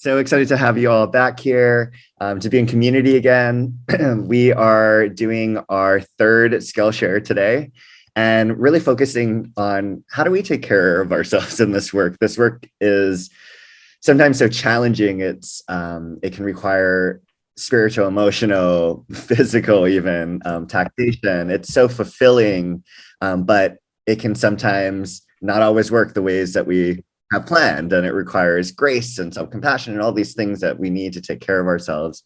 So excited to have you all back here to be in community again. We are doing our third Skillshare today and really focusing on how do we take care of ourselves in this work. This work is sometimes so challenging. It can require spiritual, emotional, physical, even taxation. It's so fulfilling, but it can sometimes not always work the ways that we have planned, and it requires grace and self-compassion and all these things that we need to take care of ourselves.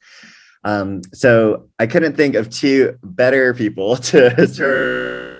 So I couldn't think of two better people to sort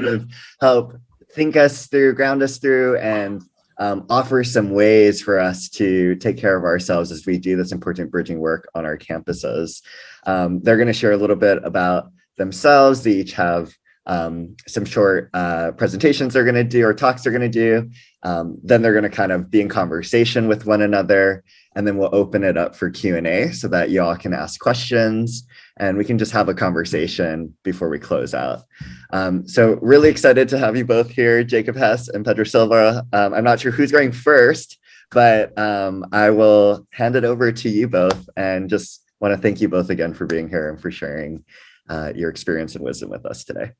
of help think us through, ground us through, and offer some ways for us to take care of ourselves as we do this important bridging work on our campuses. They're going to share a little bit about themselves. They each have some short presentations they're going to do or talks they're going to do. Then they're going to kind of be in conversation with one another, and then we'll open it up for Q&A so that y'all can ask questions and we can just have a conversation before we close out. So really excited to have you both here, Jacob Hess and Pedro Silva. I'm not sure who's going first, but I will hand it over to you both, and just want to thank you both again for being here and for sharing your experience and wisdom with us today.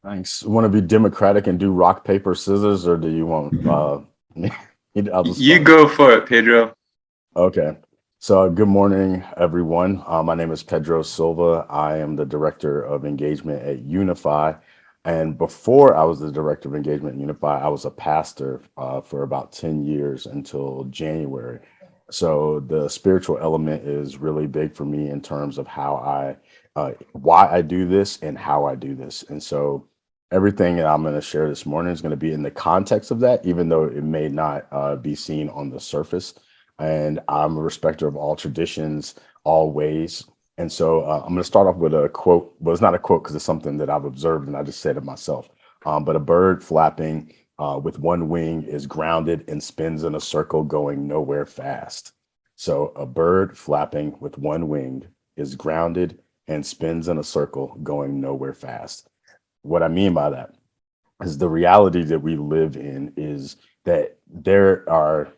Thanks. Want to be democratic and do rock, paper, scissors, or do you want you go for it, Pedro. Okay. So good morning, everyone. My name is Pedro Silva. I am the Director of Engagement at Unify. And before I was the Director of Engagement at Unify, I was a pastor for about 10 years until January. So the spiritual element is really big for me in terms of how why I do this and how I do this. And so everything that I'm going to share this morning is going to be in the context of that, even though it may not be seen on the surface. And I'm a respecter of all traditions, all ways. And so I'm going to start off with a quote. Well, it's not a quote because it's something that I've observed and I just said it myself. But a bird flapping with one wing is grounded and spins in a circle going nowhere fast. So a bird flapping with one wing is grounded and spins in a circle going nowhere fast. What I mean by that is the reality that we live in is that there are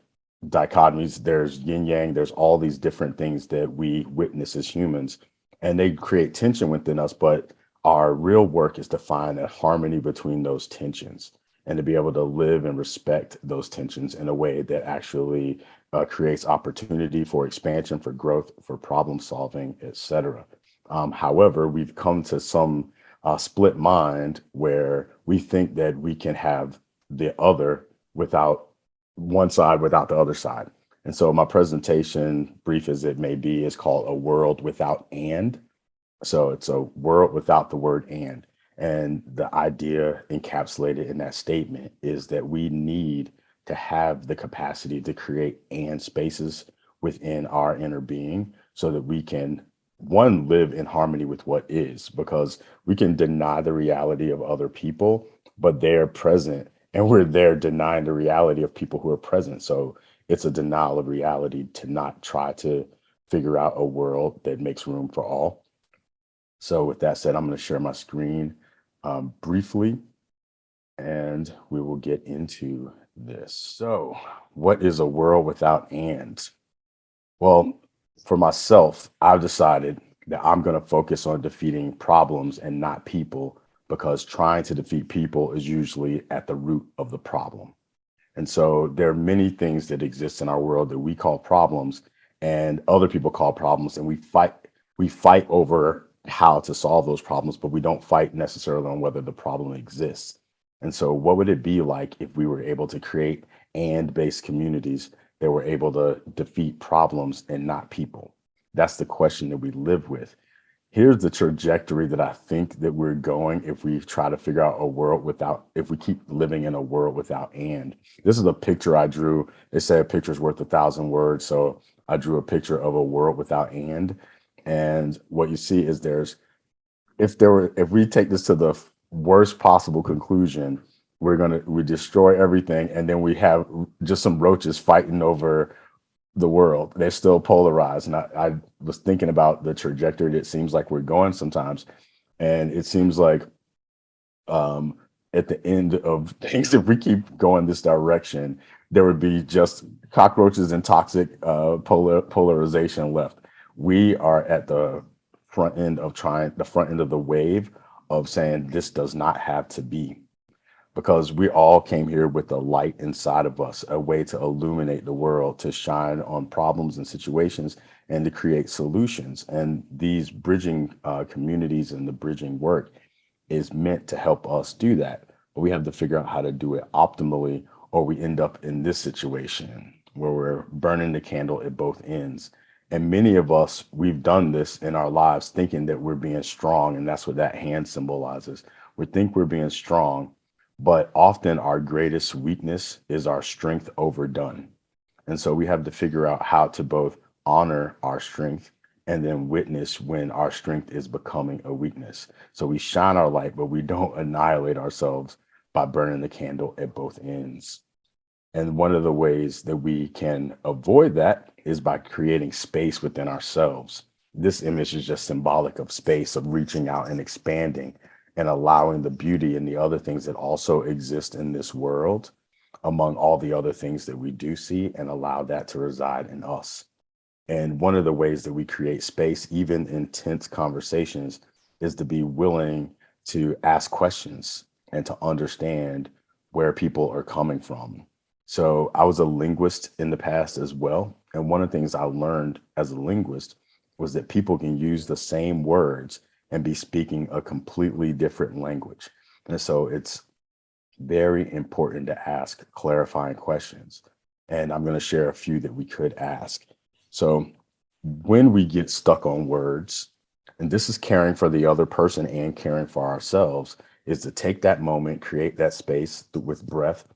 dichotomies, there's yin yang, there's all these different things that we witness as humans, and they create tension within us. But our real work is to find a harmony between those tensions and to be able to live and respect those tensions in a way that actually creates opportunity for expansion, for growth, for problem solving, etc. However, we've come to some split mind where we think that we can have the other without one side, without the other side. And so my presentation, brief as it may be, is called A World Without And. So it's a world without the word and. And the idea encapsulated in that statement is that we need to have the capacity to create and spaces within our inner being so that we can, one, live in harmony with what is, because we can deny the reality of other people, but they're present and we're there denying the reality of people who are present. So it's a denial of reality to not try to figure out a world that makes room for all. So with that said, I'm going to share my screen briefly, and we will get into this. So what is a world without and? Well, for myself, I've decided that I'm going to focus on defeating problems and not people, because trying to defeat people is usually at the root of the problem. And so there are many things that exist in our world that we call problems and other people call problems, and we fight over how to solve those problems, but we don't fight necessarily on whether the problem exists. And so what would it be like if we were able to create and-based communities that were able to defeat problems and not people? That's the question that we live with. Here's the trajectory that I think that we're going if we try to figure out a world without, if we keep living in a world without and. This is a picture I drew. They say a picture's worth 1,000 words. So I drew a picture of a world without and. And what you see is if we take this to the worst possible conclusion, we destroy everything, and then we have just some roaches fighting over the world. They're still polarized. And I was thinking about the trajectory that it seems like we're going sometimes. And it seems like at the end of things, if we keep going this direction, there would be just cockroaches and toxic polarization left. We are at the front end of the wave of saying this does not have to be, because we all came here with a light inside of us, a way to illuminate the world, to shine on problems and situations, and to create solutions. And these bridging communities and the bridging work is meant to help us do that. But we have to figure out how to do it optimally, or we end up in this situation where we're burning the candle at both ends. And many of us, we've done this in our lives thinking that we're being strong, and that's what that hand symbolizes. We think we're being strong, but often our greatest weakness is our strength overdone. And so we have to figure out how to both honor our strength and then witness when our strength is becoming a weakness. So we shine our light, but we don't annihilate ourselves by burning the candle at both ends. And one of the ways that we can avoid that is by creating space within ourselves. This image is just symbolic of space, of reaching out and expanding and allowing the beauty and the other things that also exist in this world among all the other things that we do see, and allow that to reside in us. And one of the ways that we create space, even in tense conversations, is to be willing to ask questions and to understand where people are coming from. So I was a linguist in the past as well. And one of the things I learned as a linguist was that people can use the same words and be speaking a completely different language. And so it's very important to ask clarifying questions. And I'm going to share a few that we could ask. So when we get stuck on words, and this is caring for the other person and caring for ourselves, is to take that moment, create that space with breath,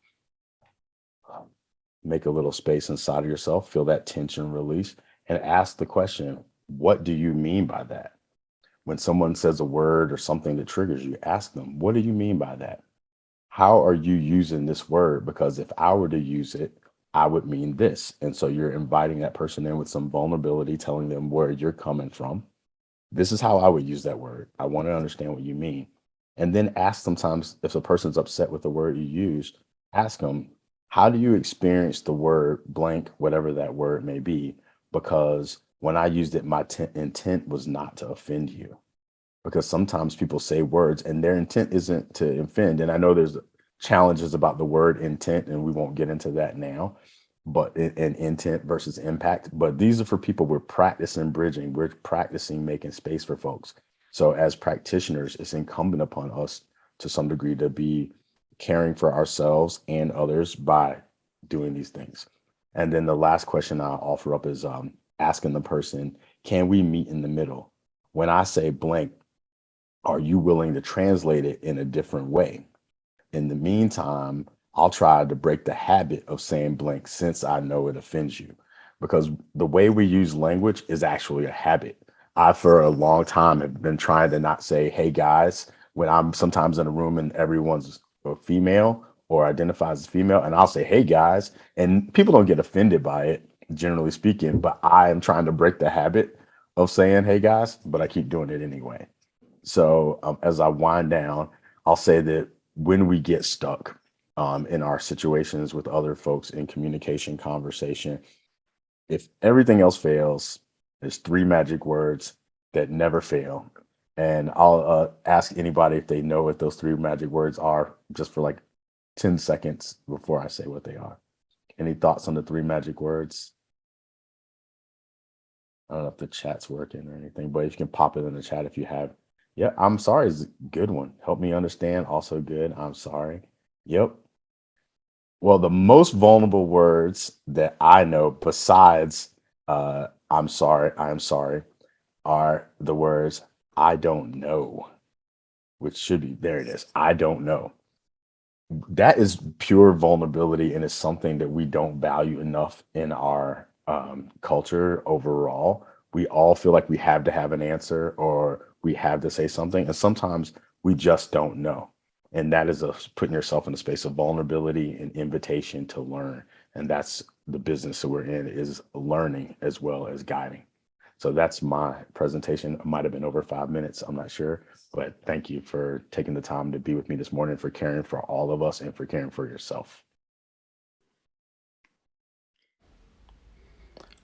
make a little space inside of yourself, feel that tension release, and ask the question, what do you mean by that? When someone says a word or something that triggers you, ask them, what do you mean by that? How are you using this word? Because if I were to use it, I would mean this. And so you're inviting that person in with some vulnerability, telling them where you're coming from. This is how I would use that word. I want to understand what you mean. And then ask, sometimes if a person's upset with the word you used, ask them, how do you experience the word blank, whatever that word may be? Because when I used it, my intent was not to offend you. Because sometimes people say words and their intent isn't to offend. And I know there's challenges about the word intent, and we won't get into that now, but in intent versus impact. But these are for people, we're practicing bridging, we're practicing making space for folks. So as practitioners, it's incumbent upon us to some degree to be caring for ourselves and others by doing these things. And then the last question I'll offer up is asking the person, can we meet in the middle? When I say blank, are you willing to translate it in a different way? In the meantime, I'll try to break the habit of saying blank, since I know it offends you, because the way we use language is actually a habit. I, for a long time, have been trying to not say, hey guys, when I'm sometimes in a room and everyone's a female or identifies as female, and I'll say, hey guys, and people don't get offended by it, generally speaking, but I am trying to break the habit of saying, hey guys, but I keep doing it anyway. So as I wind down, I'll say that when we get stuck in our situations with other folks in communication, conversation, if everything else fails, there's three magic words that never fail. And I'll ask anybody if they know what those three magic words are, just for like 10 seconds before I say what they are. Any thoughts on the three magic words? I don't know if the chat's working or anything, but if you can pop it in the chat if you have. Yeah, I'm sorry is a good one. Help me understand, also good. I'm sorry. Yep. Well, the most vulnerable words that I know besides I'm sorry, are the words I don't know, which should be, there it is. I don't know. That is pure vulnerability, and it's something that we don't value enough in our culture overall. We all feel like we have to have an answer or we have to say something, and sometimes we just don't know. And that is putting yourself in a space of vulnerability and invitation to learn. And that's the business that we're in, is learning as well as guiding. So that's my presentation. It might have been over 5 minutes, I'm not sure, but thank you for taking the time to be with me this morning, for caring for all of us and for caring for yourself.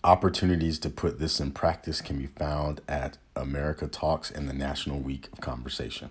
Opportunities to put this in practice can be found at America Talks and the National Week of Conversation.